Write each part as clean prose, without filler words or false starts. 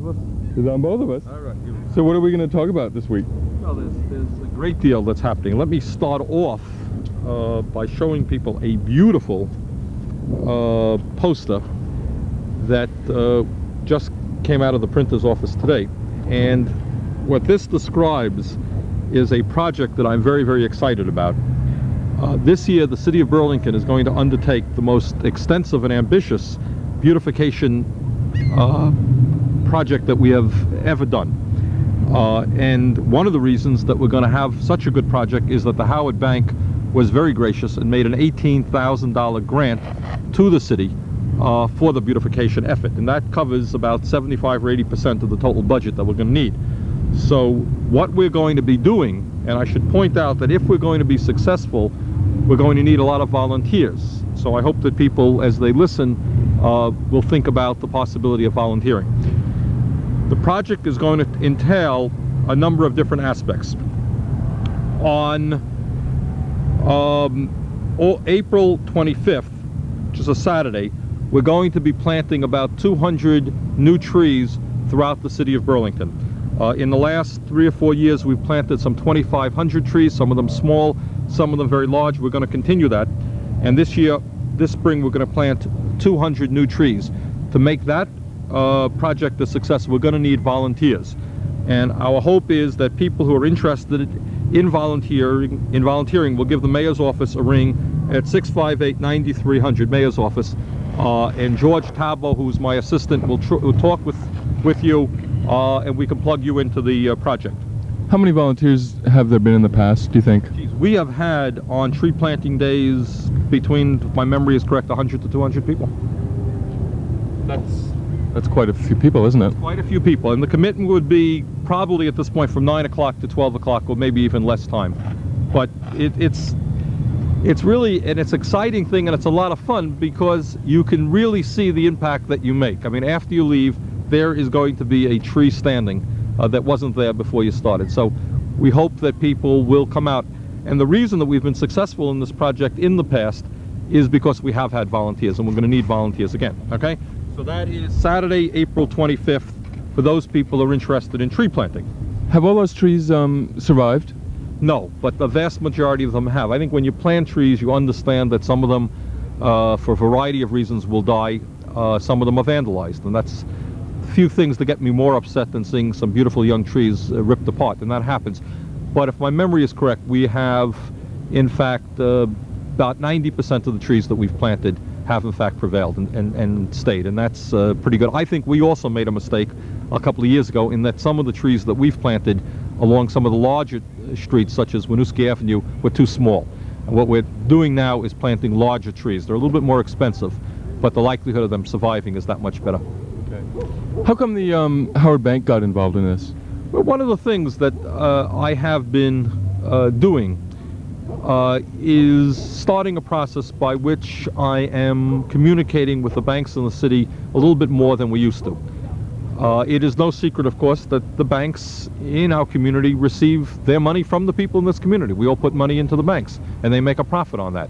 of us? It's on both of us. All right. So what are we going to talk about this week? Well, there's a great deal that's happening. Let me start off by showing people a beautiful poster that just came out of the printer's office today. And what this describes is a project that I'm very, very excited about. This year, the City of Burlington is going to undertake the most extensive and ambitious beautification project that we have ever done. And one of the reasons that we're going to have such a good project is that the Howard Bank was very gracious and made an $18,000 grant to the city for the beautification effort. And that covers about 75 or 80% of the total budget that we're going to need. So what we're going to be doing, and I should point out that if we're going to be successful, we're going to need a lot of volunteers. So I hope that people, as they listen, will think about the possibility of volunteering. The project is going to entail a number of different aspects. On April 25th, which is a Saturday, we're going to be planting about 200 new trees throughout the city of Burlington. In the last 3 or 4 years, we've planted some 2,500 trees, some of them small, some of them very large. We're going to continue that. And this spring, we're going to plant 200 new trees. To make that project a success, we're going to need volunteers. And our hope is that people who are interested in volunteering will give the mayor's office a ring at 658-9300, mayor's office. And George Tabo, who's my assistant, will talk with you, and we can plug you into the project. How many volunteers have there been in the past, do you think? Jeez, we have had on tree planting days between, if my memory is correct, 100 to 200 people. That's quite a few people, isn't it? Quite a few people, and the commitment would be probably at this point from 9 o'clock to 12 o'clock, or maybe even less time. But it's really an exciting thing, and it's a lot of fun because you can really see the impact that you make. I mean, after you leave, there is going to be a tree standing that wasn't there before you started. So we hope that people will come out. And the reason that we've been successful in this project in the past is because we have had volunteers, and we're going to need volunteers again, okay? So that is Saturday, April 25th, for those people who are interested in tree planting. Have all those trees survived? No, but the vast majority of them have. I think when you plant trees, you understand that some of them, for a variety of reasons, will die. Some of them are vandalized, and that's few things that get me more upset than seeing some beautiful young trees ripped apart, and that happens. But if my memory is correct, we have, in fact, about 90% of the trees that we've planted have in fact prevailed and stayed, and that's pretty good. I think we also made a mistake a couple of years ago in that some of the trees that we've planted along some of the larger streets, such as Winooski Avenue, were too small. And what we're doing now is planting larger trees. They're a little bit more expensive, but the likelihood of them surviving is that much better. How come the Howard Bank got involved in this? Well, one of the things that I have been doing is starting a process by which I am communicating with the banks in the city a little bit more than we used to. It is no secret, of course, that the banks in our community receive their money from the people in this community. We all put money into the banks, and they make a profit on that.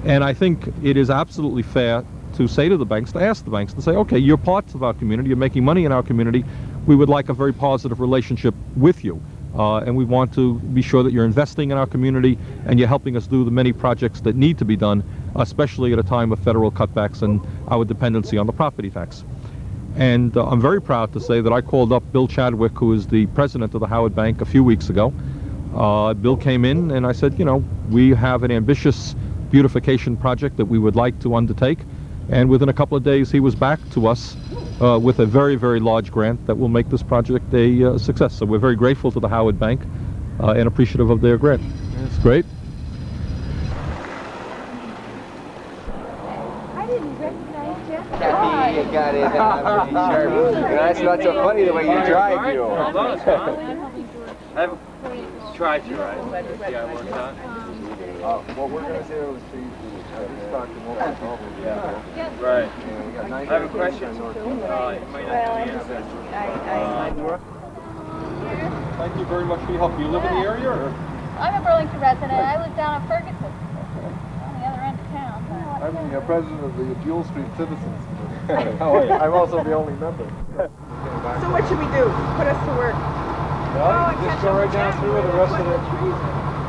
And I think it is absolutely fair to say to the banks, to ask the banks, to say, okay, you're parts of our community, you're making money in our community, we would like a very positive relationship with you. And we want to be sure that you're investing in our community and you're helping us do the many projects that need to be done, especially at a time of federal cutbacks and our dependency on the property tax. And I'm very proud to say that I called up Bill Chadwick, who is the president of the Howard Bank, a few weeks ago. Bill came in and I said, you know, we have an ambitious beautification project that we would like to undertake. And within a couple of days, he was back to us with a very, very large grant that will make this project a success. So we're very grateful to the Howard Bank and appreciative of their grant. That's great. I didn't recognize Jeff. You got it. That's not so funny the way you drive, you. I've tried to ride. Yeah, it worked out. What we're going to do is start to move on. Right. I I have a question. It might not be answered. Thank you very much for your help. Do you live in the area? Or? I'm a Burlington resident. I live down in Ferguson, on the other end of town. I'm the president of the Jewel Street Citizens. I'm also the only member. So what should we do? Put us to work. Well, you just go right down through with the rest of the,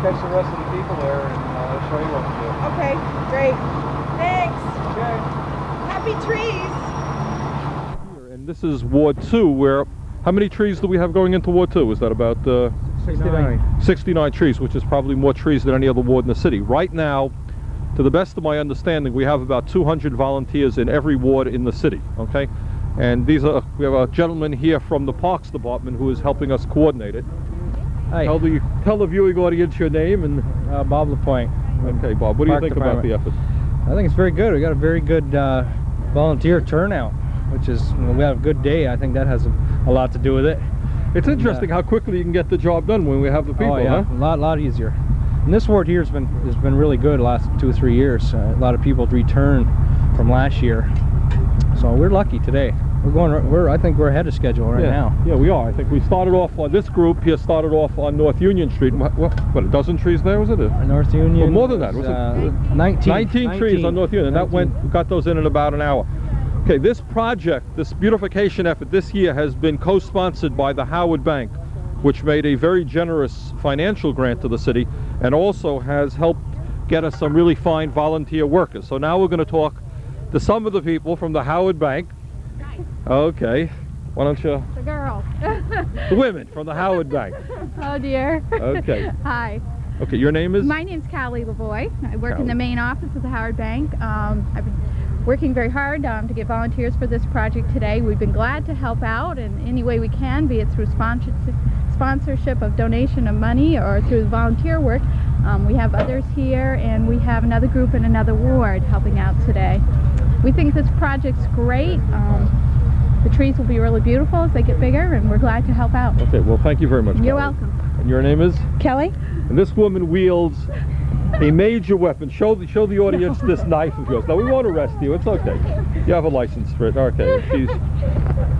catch the rest of the people there, and I'll show you what to do. Okay, great. Thanks. Okay. Happy trees. And this is Ward 2, where, how many trees do we have going into Ward 2? Is that about 69 trees, which is probably more trees than any other ward in the city. Right now, to the best of my understanding, we have about 200 volunteers in every ward in the city, okay? And we have a gentleman here from the Parks Department who is helping us coordinate it. Hi. Tell the viewing audience your name and... Bob LaPointe. Okay, Bob, what do you think about the effort? I think it's very good. We got a very good volunteer turnout, which is, we have a good day. I think that has a lot to do with it. It's interesting how quickly you can get the job done when we have the people, huh? A lot easier. And this ward here has been really good the last 2 or 3 years. A lot of people returned from last year, so we're lucky today. I think we're ahead of schedule right now. Yeah, we are. I think we started off on this group here. Started off on North Union Street. What a dozen trees there, was it? North Union. Well, more than that, was it? 19 trees on North Union. And we got those in about an hour. Okay, this project, this beautification effort this year has been co-sponsored by the Howard Bank, which made a very generous financial grant to the city and also has helped get us some really fine volunteer workers. So now we're going to talk to some of the people from the Howard Bank. Okay, why don't you? The girls. The women from the Howard Bank. Oh dear. Okay. Hi. Okay, your name is? My name's Callie Lavoie. I work in the main office of the Howard Bank. I've been working very hard to get volunteers for this project today. We've been glad to help out in any way we can, be it through sponsorship of donation of money or through volunteer work. We have others here, and we have another group in another ward helping out today. We think this project's great. The trees will be really beautiful as they get bigger, and we're glad to help out. Okay, well, thank you very much. You're Callie. welcome. And your name is? Kelly. And this woman wields a major weapon. Show the audience this knife of yours. Now, we won't arrest you. It's okay. You have a license for it. Okay. She's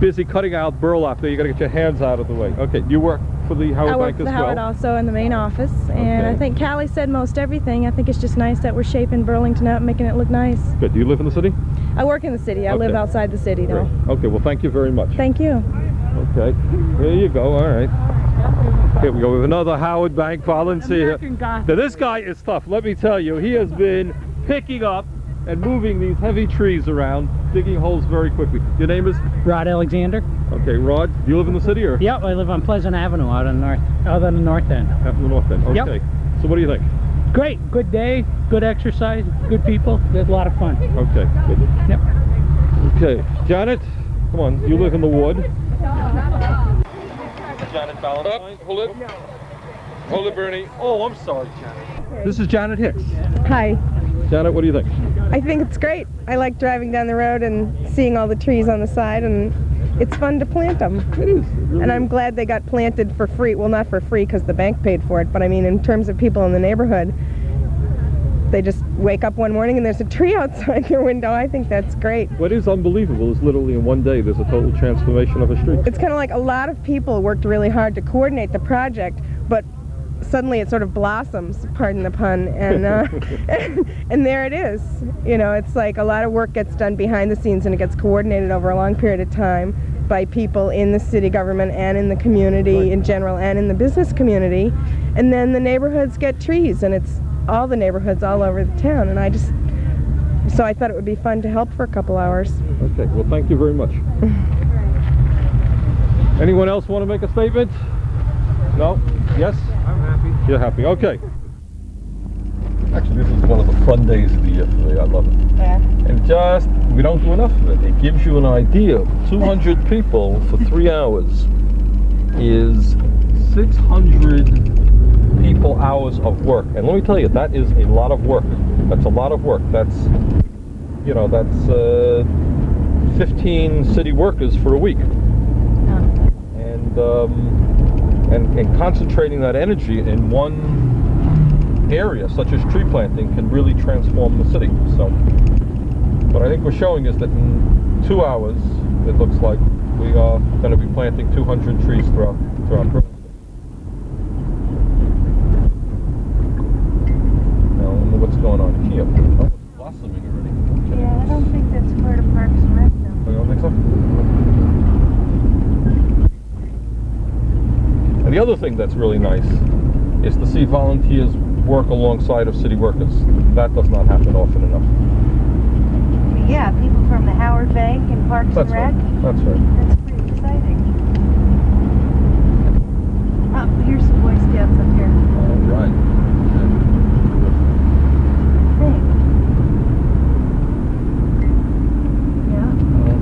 busy cutting out burlap there. You got to get your hands out of the way. Okay. You work for the Howard Bank as well? I work for the Howard also in the main office. And I think Callie said most everything. I think it's just nice that we're shaping Burlington up, making it look nice. Good. Do you live in the city? I work in the city. I live outside the city, though. Great. Okay. Well, thank you very much. Thank you. Okay. There you go. All right. Here we go with another Howard Bank volunteer. Now, this guy is tough. Let me tell you, he has been picking up and moving these heavy trees around, digging holes very quickly. Your name is? Rod Alexander. Okay, Rod. Do you live in the city or? Yep, I live on Pleasant Avenue out on the north end. Out on the north end. Okay. Yep. So what do you think? Great. Good day. Good exercise. Good people. There's a lot of fun. Okay. Good. Yep. Okay, Janet. Come on. You live in the ward. Janet Valentine. Hold it. Hold it, Bernie. Oh, I'm sorry, Janet. This is Janet Hicks. Hi. Janet, what do you think? I think it's great. I like driving down the road and seeing all the trees on the side, and it's fun to plant them. It is. It really and I'm glad they got planted for free. Well, not for free because the bank paid for it, but I mean in terms of people in the neighborhood. They just wake up one morning and there's a tree outside their window. I think that's great. What is unbelievable is literally in one day there's a total transformation of a street. It's kind of like a lot of people worked really hard to coordinate the project, but suddenly it sort of blossoms, pardon the pun, and and there it is. You know, it's like a lot of work gets done behind the scenes and it gets coordinated over a long period of time by people in the city government and in the community in general and in the business community, and then the neighborhoods get trees, and it's all the neighborhoods all over the town, and so I thought it would be fun to help for a couple hours. Okay, well, thank you very much. Anyone else want to make a statement? No? Yes? I'm happy. You're happy. Okay. Actually, this is one of the fun days of the year for me. I love it. Yeah. And we don't do enough of it. It gives you an idea. 200 people for 3 hours is 600 people hours of work. And let me tell you, that is a lot of work. That's a lot of work. That's, you know, that's 15 city workers for a week. And concentrating that energy in one area, such as tree planting, can really transform the city. So what I think we're showing is that in 2 hours, it looks like we are going to be planting 200 trees throughout Brooklyn. Now, I don't know what's going on here. Oh, it's blossoming already. Yeah, I don't think that's part of Parks and Rec, though. Oh, you don't think so? the other thing that's really nice is to see volunteers work alongside of city workers. That does not happen often enough. Yeah, people from the Howard Bank and Parks That's and Rec. right. That's right. That's pretty exciting. Oh, here's some Boy Scouts up here. All right.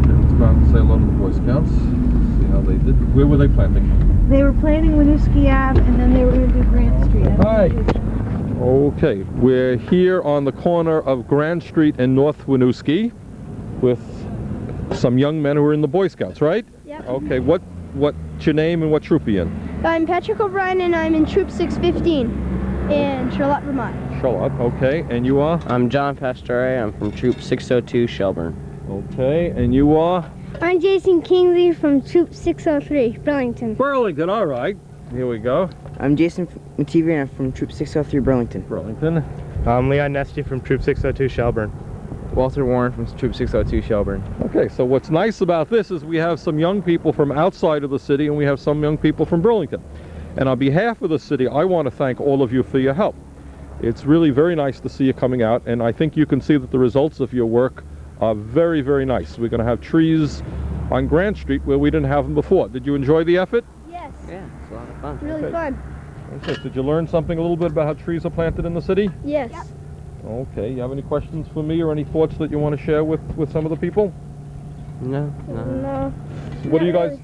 Okay, let's go out and say hello to the Boy Scouts. See how they did. Where were they planting? They were planting Winooski Ave, and then they were going to do Grant Street. Hi. Okay, we're here on the corner of Grand Street and North Winooski with some young men who are in the Boy Scouts, right? Yep. Okay, what's your name and what troop are you in? I'm Patrick O'Brien and I'm in Troop 615 in Charlotte, Vermont. Charlotte, okay, and you are? I'm John Pastore. I'm from Troop 602 Shelburne. Okay, and you are? I'm Jason Kingsley from Troop 603 Burlington. Burlington, all right. Here we go. I'm Jason McTeevy and I'm from Troop 603 Burlington. Burlington. I'm Leon Nesty from Troop 602 Shelburne. Walter Warren from Troop 602 Shelburne. Okay, so what's nice about this is we have some young people from outside of the city and we have some young people from Burlington. And on behalf of the city, I want to thank all of you for your help. It's really very nice to see you coming out, and I think you can see that the results of your work are very, very nice. We're going to have trees on Grand Street where we didn't have them before. Did you enjoy the effort? Yes. Yeah, it's a lot of fun. Really Okay. fun. Okay, did you learn something a little bit about how trees are planted in the city? Yes. Yep. Okay, you have any questions for me or any thoughts that you want to share with some of the people? No. No. What do you guys,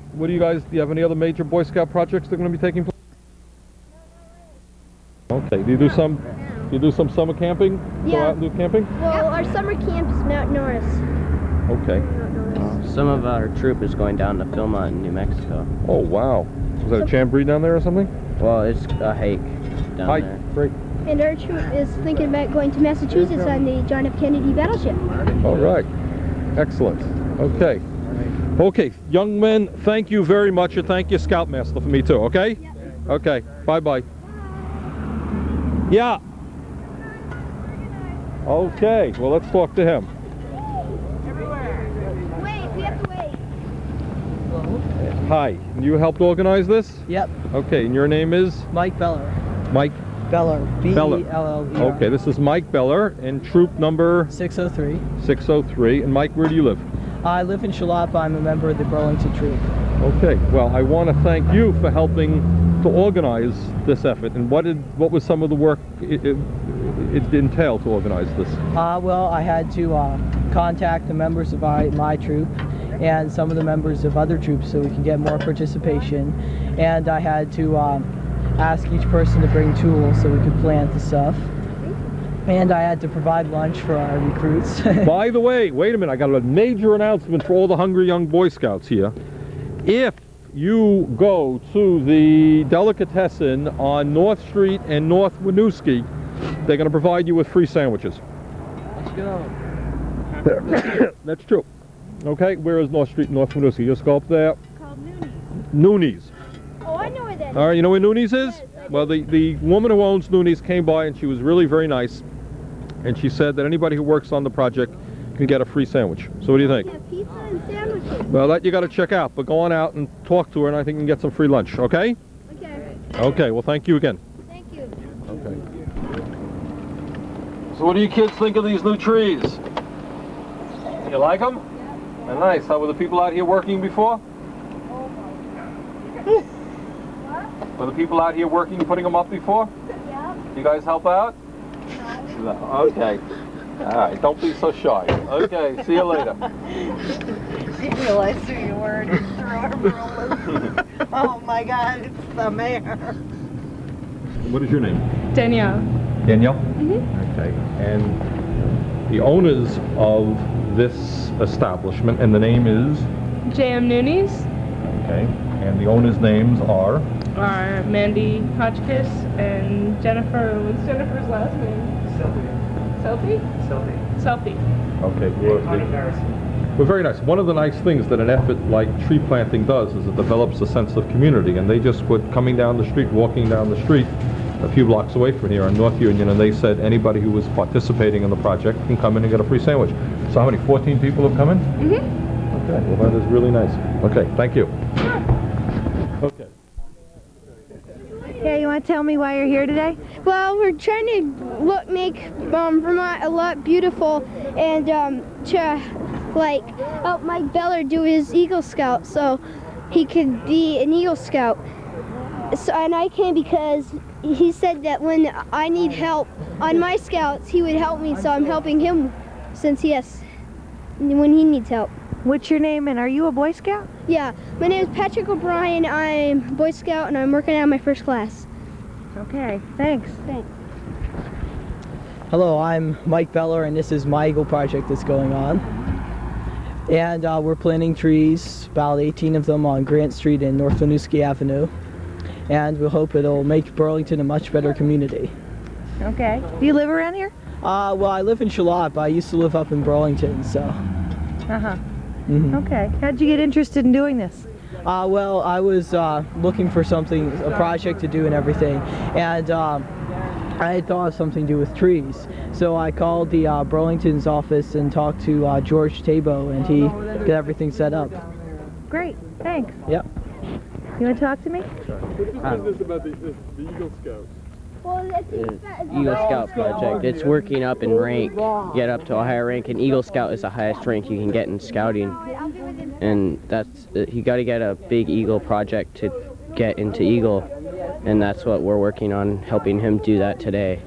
do you have any other major Boy Scout projects that are going to be taking place? Okay, do you do some summer camping? Go Yeah. out and do camping? Well, our summer camp is Mount Norris. Okay. Some of our troop is going down to Philmont in New Mexico. Oh, wow. Was that a jamboree down there or something? Well, it's a hike down Hi, there. great. And our troop is thinking about going to Massachusetts on the John F. Kennedy battleship. All right. Excellent. Okay. Okay, young men, thank you very much, and thank you, Scoutmaster, for me too, okay? Yep. Okay, bye-bye. Yeah. Okay, well, let's talk to him. Wait, we have to wait. Hi, you helped organize this? Yep. Okay, and your name is? Mike Beller. Mike? Beller. Beller. B-E-L-L-E-R. Okay, this is Mike Beller in troop number? 603. 603. And Mike, where do you live? I live in Charlotte. I'm a member of the Burlington troop. Okay, well, I want to thank you for helping to organize this effort. And what was some of the work it entailed to organize this? Well, I had to contact the members of my troop and some of the members of other troops so we can get more participation. And I had to ask each person to bring tools so we could plant the stuff. And I had to provide lunch for our recruits. By the way, wait a minute, I got a major announcement for all the hungry young Boy Scouts here. If you go to the delicatessen on North Street and North Winooski, they're going to provide you with free sandwiches. Let's go. That's true. Okay, where is North Street and North Winooski? Just go up there. Called Noonies. Noonies. Oh, I know where that is. All right, you know where Noonies is? Well, the woman who owns Noonies came by and she was really very nice. And she said that anybody who works on the project can get a free sandwich. So what do you think? Yeah, pizza and sandwiches. Well, that you got to check out, but go on out and talk to her and I think you can get some free lunch, okay? Okay. Okay, well, thank you again. Thank you. Okay. So what do you kids think of these new trees? You like them? Yeah. They're nice. How were the people out here working before? Were the people out here working, putting them up before? Yeah. You guys help out? No. Okay. All right, don't be so shy. Okay, see you later. She realized who you were and threw her rollers. Oh my God, it's the mayor. What is your name? Danielle. Danielle? Mm-hmm. Okay, and the owners of this establishment, and the name is? J.M. Noonies. Okay, and the owners' names are? Are Mandy Hotchkiss and Jennifer. What's Jennifer's last name? Selfie. Selfie. Okay, well, very nice. One of the nice things that an effort like tree planting does is it develops a sense of community, and they just put coming down the street, walking down the street a few blocks away from here on North Union, and they said anybody who was participating in the project can come in and get a free sandwich. So how many, 14 people have come in? Mm-hmm. Okay, well that is really nice. Okay, thank you. Sure. Okay. want to tell me why you're here today? Well, we're trying to make Vermont a lot beautiful, and to help Mike Beller do his Eagle Scout so he could be an Eagle Scout. So, and I came because he said that when I need help on my scouts, he would help me, so I'm helping him when he needs help. What's your name, and are you a Boy Scout? Yeah, my name is Patrick O'Brien. I'm a Boy Scout, and I'm working on my first class. Okay, thanks. Thanks. Hello, I'm Mike Beller, and this is my Eagle project that's going on. And we're planting trees, about 18 of them on Grant Street and North Winooski Avenue. And we hope it'll make Burlington a much better community. Okay. Do you live around here? Well, I live in Charlotte, but I used to live up in Burlington, so. Uh-huh. Okay. How'd you get interested in doing this? Well, I was looking for a project to do and everything, and I had thought of something to do with trees. So I called the Burlington's office and talked to George Tabo, and he got everything set up. Great. Thanks. Yep. You want to talk to me? What is this about the Eagle Scouts? Eagle Scout project. It's working up in rank, get up to a higher rank, and Eagle Scout is the highest rank you can get in scouting. And that's you got to get a big Eagle project to get into Eagle, and that's what we're working on, helping him do that today.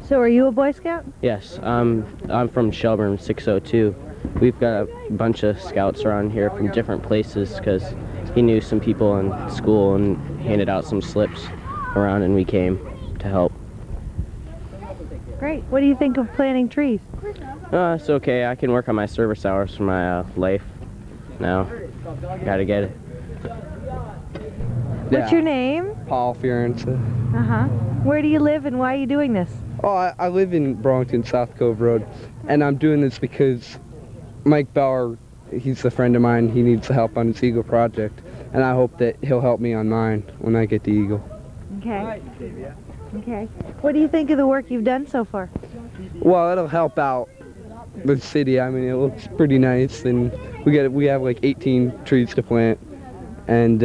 So are you a Boy Scout? Yes, I'm from Shelburne 602. We've got a bunch of scouts around here from different places because he knew some people in school and handed out some slips around, and we came to help. Great. What do you think of planting trees? It's okay. I can work on my service hours for my life now. Gotta get it. What's your name? Paul Fiorenza. Uh-huh. Where do you live and why are you doing this? Oh, I live in Burlington, South Cove Road, and I'm doing this because Mike Bauer, he's a friend of mine. He needs help on his Eagle project, and I hope that he'll help me on mine when I get the Eagle. Okay. Okay. What do you think of the work you've done so far? Well, it'll help out the city. I mean, it looks pretty nice, and we have like 18 trees to plant, and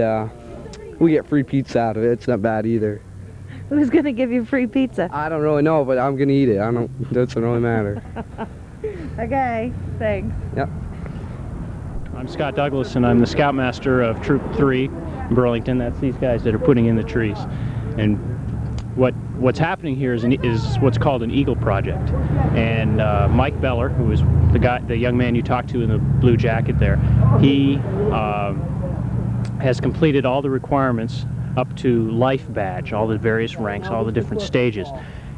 we get free pizza out of it. It's not bad either. Who's gonna give you free pizza? I don't really know, but I'm gonna eat it. It doesn't really matter. Okay, thanks. Yep. I'm Scott Douglas, and I'm the Scoutmaster of Troop 3 in Burlington. That's these guys that are putting in the trees. And what's happening here is what's called an Eagle project. And Mike Beller, who is the young man you talked to in the blue jacket there, he has completed all the requirements up to life badge, all the various ranks, all the different stages.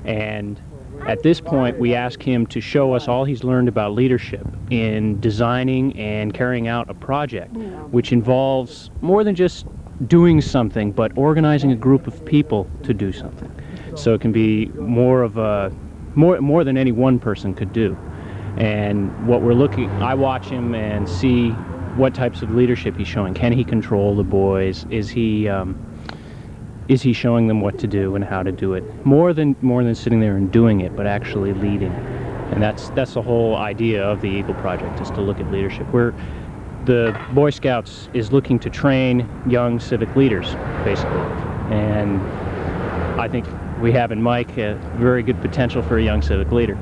And at this point, we ask him to show us all he's learned about leadership in designing and carrying out a project, which involves more than just doing something, but organizing a group of people to do something. So it can be more than any one person could do. And what we're looking, I watch him and see what types of leadership he's showing. Can he control the boys? Is he showing them what to do and how to do it? More than sitting there and doing it, but actually leading. And that's the whole idea of the Eagle Project, is to look at leadership. The Boy Scouts is looking to train young civic leaders, basically. And I think we have in Mike a very good potential for a young civic leader.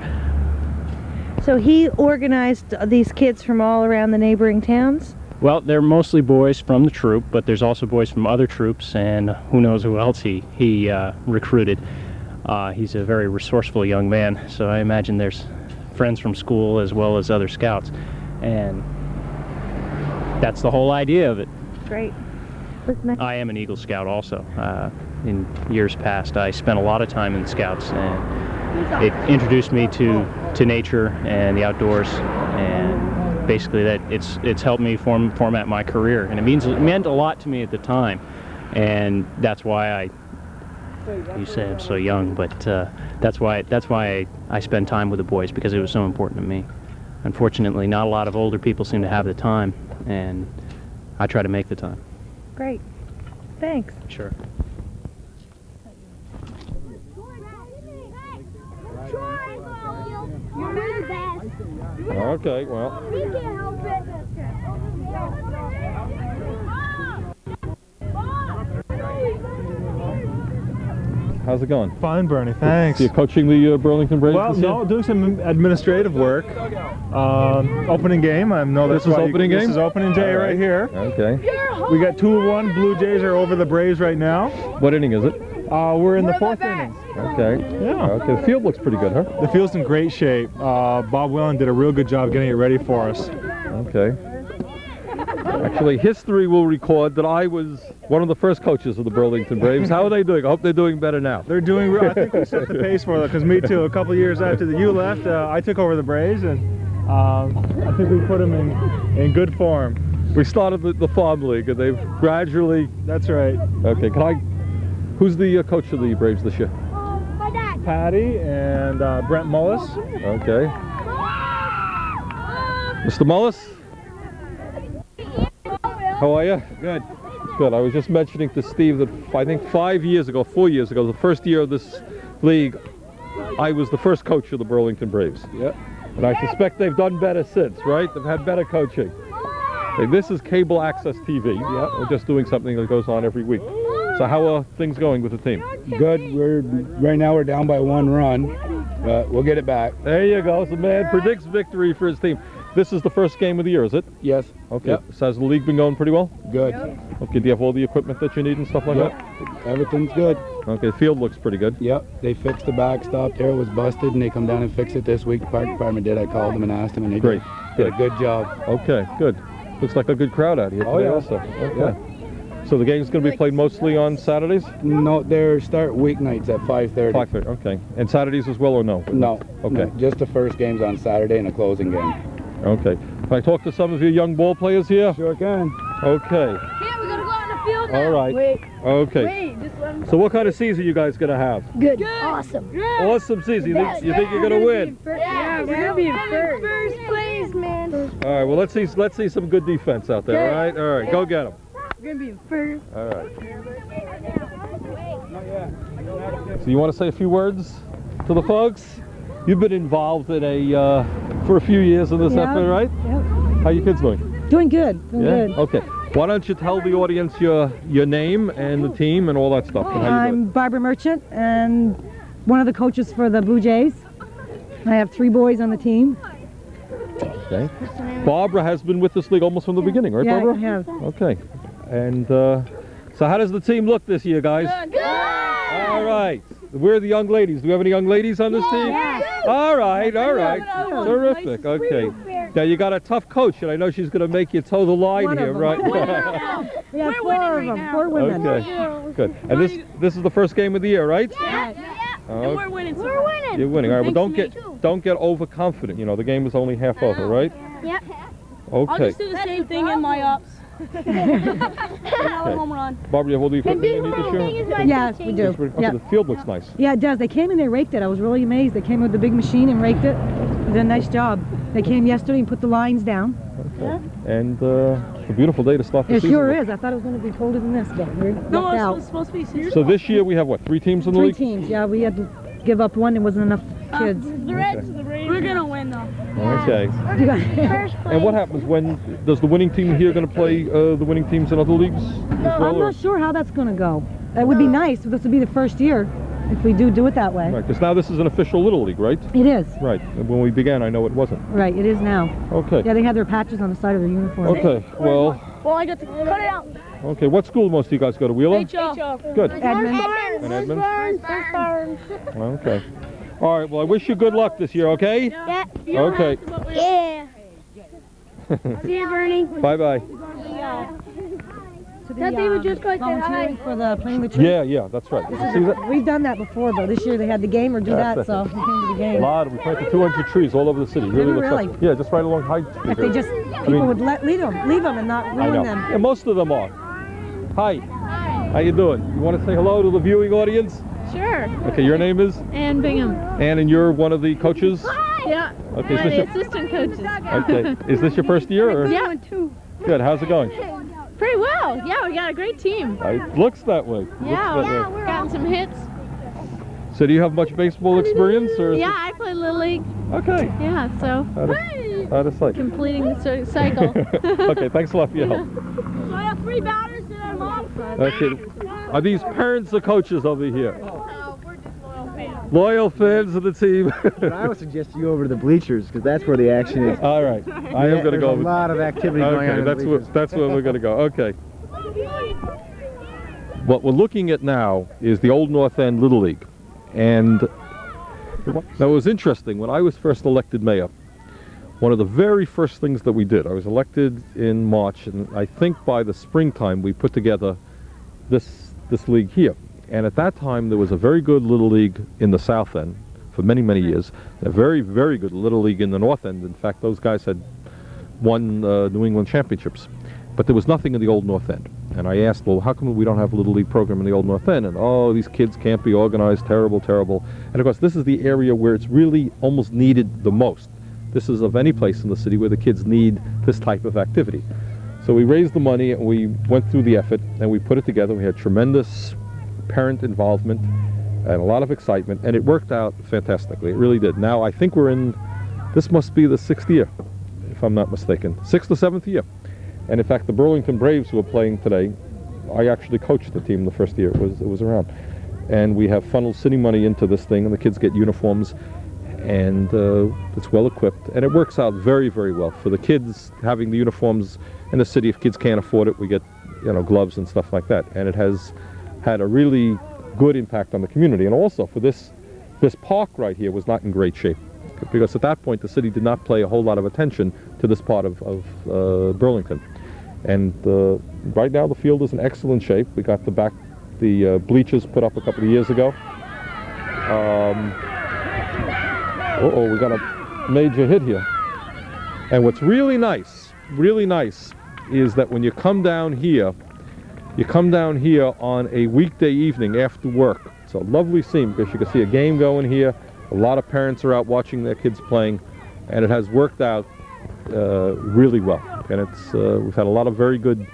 So he organized these kids from all around the neighboring towns? Well, they're mostly boys from the troop, but there's also boys from other troops, and who knows who else he recruited. He's a very resourceful young man, so I imagine there's friends from school as well as other scouts. And that's the whole idea of it. Great. I am an Eagle Scout also. In years past, I spent a lot of time in the Scouts, and it introduced me to nature and the outdoors, and basically that it's helped me format my career, and it meant a lot to me at the time, and that's why you say I'm so young, but that's why I spend time with the boys, because it was so important to me. Unfortunately, not a lot of older people seem to have the time, and I try to make the time. Great. Thanks. Sure. Okay, well. We can't help it. How's it going? Fine, Bernie, thanks. So you're coaching the Burlington Braves Well, this year? no, doing some administrative work. Opening game. I know that's This is why opening game? This is opening day right here. Okay. We got 2-1. Blue Jays are over the Braves right now. What inning is it? We're in the 4th inning. Okay. Yeah. Okay, the field looks pretty good, huh? The field's in great shape. Bob Whelan did a real good job getting it ready for us. Okay. Actually, history will record that I was one of the first coaches of the Burlington Braves. How are they doing? I hope they're doing better now. They're doing. I think we set the pace for them because me too. A couple of years after you left, I took over the Braves, and I think we put them in good form. We started the farm league, and they've gradually. That's right. Okay. Who's the coach of the Braves this year? Patty and Brent Mullis. Okay. Mr. Mullis? How are you? Good. Good. I was just mentioning to Steve that I think 4 years ago, the first year of this league, I was the first coach of the Burlington Braves. Yep. And I suspect they've done better since, right? They've had better coaching. Okay, this is cable access TV. Yep. We're just doing something that goes on every week. So how are things going with the team? Good. Right now we're down by 1 run, but we'll get it back. There you go. So man predicts victory for his team. This is the first game of the year, is it? Yes. Okay. Yep. So has the league been going pretty well? Good. Okay. Do you have all the equipment that you need and stuff like that? Everything's good. Okay. The field looks pretty good. Yep. They fixed the backstop there. It was busted, and they come down and fixed it this week. The park department did. I called them and asked them, and they did a good job. Okay. Good. Looks like a good crowd out here today also. Okay. Yeah. So the game's going to be played mostly on Saturdays? No, they start weeknights at 5:30. 5:30. Okay. And Saturdays as well, or no? No. Okay. No, just the first game's on Saturday and a closing game. Okay. Can I talk to some of your young ball players here? Sure can. Okay. Yeah, we gotta go out in the field now. All right. Wait. Okay. Wait, just let them. So what kind of season you guys gonna have? Good. Awesome. Awesome season. You think you're gonna win? Yeah, we're gonna be in first place, man. All right. Well, let's see some good defense out there. All right. All right. Go get them. We're gonna be in first. All right. So you want to say a few words to the folks? You've been involved in for a few years in this effort, right? Yep. How are your kids doing? Doing good. Doing good. Okay. Why don't you tell the audience your name and the team and all that stuff? And how you I'm Barbara Merchant and one of the coaches for the Blue Jays. I have 3 boys on the team. Okay. Barbara has been with this league almost from the beginning, right, Yeah, Barbara? I have. Okay. And so how does the team look this year, guys? Good. All right. Where are the young ladies? Do we have any young ladies on this team? Yes. All right, all right. Terrific. Okay. Now you got a tough coach, and I know she's going to make you toe the line One of here, them. right? We have 4 of them. 4 women. Okay. Good. And this is the first game of the year, right? Yeah. Okay. We're winning. We're winning. You're winning. All right. Well, Thanks to don't get overconfident. You know, the game is only half over, right? Yep. Okay. I'll just do the same thing in my ups. Home run. Barbara, you have all the equipment you need to share? Yes, we do. Okay, Yeah. the field looks nice. Yeah, it does. They came and they raked it. I was really amazed. They came with the big machine and raked it. They did a nice job. They came yesterday and put the lines down. Okay. And it's a beautiful day to start the It season. sure is. I thought it was going to be colder than this, but we're No, lucked out. it's supposed to be serious. So this year we have what, 3 teams in the 3 league? teams. Yeah, we had to give up one. There wasn't enough kids. The Reds, we're gonna win though. Okay. You got- And what happens when does the winning team here going to play the winning teams in other leagues as well? I'm or- not sure how that's going to go. It would be nice. This would be the first year if we do it that way. Right, because now this is an official Little League, right? It is. Right. And when we began, I know it wasn't. Right, it is now. Okay. Yeah, they had their patches on the side of their uniform. Okay. Well. Well, I got to cut it out. Okay. What school most of you guys go to? Wheeler? HL. Good. Edmonds. And Edmonds? Okay. All right. Well, I wish you good luck this year. Okay. Yeah. Okay. Yeah. See you, Bernie. Bye bye. To the, That they would just go like that volunteering high. for the playing the tree. Yeah. That's right. You see that? We've done that before, though. This year they had the game or do That's that, it. so we came to the A game. lot. We planted 200 trees all over the city. Really Did we looks really? like. Yeah, just right along High Street. If they just, people would leave them and not I ruin know. them. Yeah, most of them are. Hi. How you doing? You want to say hello to the viewing audience? Sure. Okay, your name is? Ann Bingham. Ann, and you're one of the coaches? Yeah. Okay, One of is the this assistant coaches. Okay. Is this your first year? Or? Yeah. Good. How's it going? Pretty well. Yeah, we got a great team. It looks that way. Yeah, Looks that way. we're gotten some hits. So do you have much baseball experience? Or is Yeah, I play Little League. it... Okay. Yeah, so Out of sight. completing the cycle. Okay, thanks a lot for your help. So I have 3 batters and I'm off. Okay. Are these parents or coaches over here? Loyal fans of the team. But I would suggest you go over to the bleachers because that's where the action is. All right, I am going to go. There's a lot of activity going on. Okay, that's where we're going to go. Okay. What we're looking at now is the Old North End Little League, and that was interesting. When I was first elected mayor, one of the very first things that we did, I was elected in March, and I think by the springtime we put together this league here. And at that time there was a very good Little League in the South End for many, many years. A very, very good Little League in the North End. In fact, those guys had won New England championships. But there was nothing in the Old North End. And I asked, well, how come we don't have a Little League program in the Old North End? And, oh, these kids can't be organized, terrible, terrible. And of course, this is the area where it's really almost needed the most. This is of any place in the city where the kids need this type of activity. So we raised the money and we went through the effort and we put it together. We had tremendous parent involvement and a lot of excitement, and it worked out fantastically. It really did. Now I think we're in, this must be the 6th year, if I'm not mistaken. 6th or 7th year. And in fact, the Burlington Braves who are playing today, I actually coached the team the first year it was around. And we have funneled city money into this thing, and the kids get uniforms, and it's well equipped, and it works out very, very well for the kids. Having the uniforms in the city, if kids can't afford it, we get, you know, gloves and stuff like that, and it has had a really good impact on the community. And also for this park right here was not in great shape, because at that point the city did not pay a whole lot of attention to this part of Burlington. And right now the field is in excellent shape. We got the bleachers put up a couple of years ago. Uh-oh, we got a major hit here. And what's really nice is that when you come down here on a weekday evening after work. It's a lovely scene because you can see a game going here. A lot of parents are out watching their kids playing, and it has worked out really well. And it's we've had a lot of very good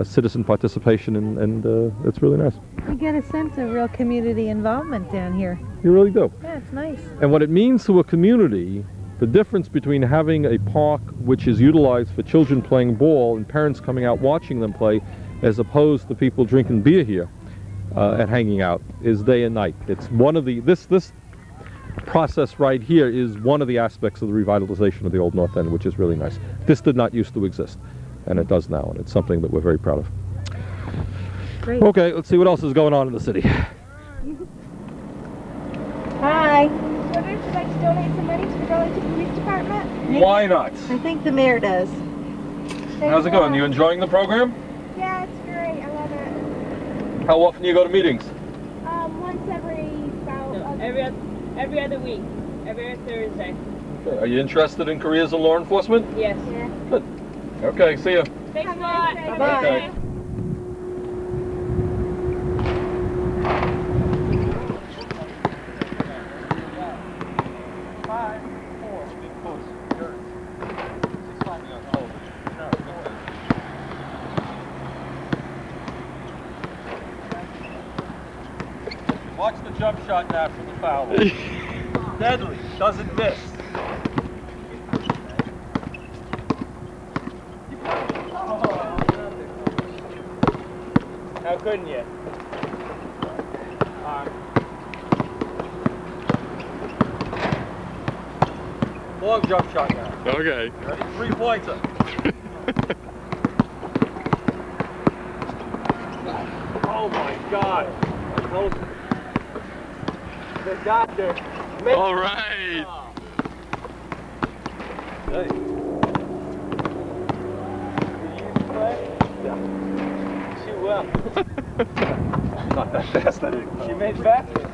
citizen participation, and it's really nice. You get a sense of real community involvement down here. You really do. Yeah, it's nice. And what it means to a community, the difference between having a park which is utilized for children playing ball and parents coming out watching them play, as opposed to people drinking beer here and hanging out, is day and night. It's one of the, this process right here is one of the aspects of the revitalization of the Old North End, which is really nice. This did not used to exist, and it does now, and it's something that we're very proud of. Great. Okay, let's see what else is going on in the city. Hi. Would you like to donate some money to the Burlington Police Department? Why not? I think the mayor does. How's it going? You enjoying the program? Yeah, it's great. I love it. How often do you go to meetings? Once Every other week. Every other Thursday. Okay. Are you interested in careers in law enforcement? Yes. Yeah. Good. Okay, see ya. Thanks a lot. Bye-bye. Okay. Watch the jump shot now from the foul line. Deadly, doesn't miss. How couldn't you? Long jump shot now. Okay. Ready? 3-pointer. Oh my God. I told you. The doctor. All right. Hey. Yeah. Too well. Not that fast, I didn't. She made faster.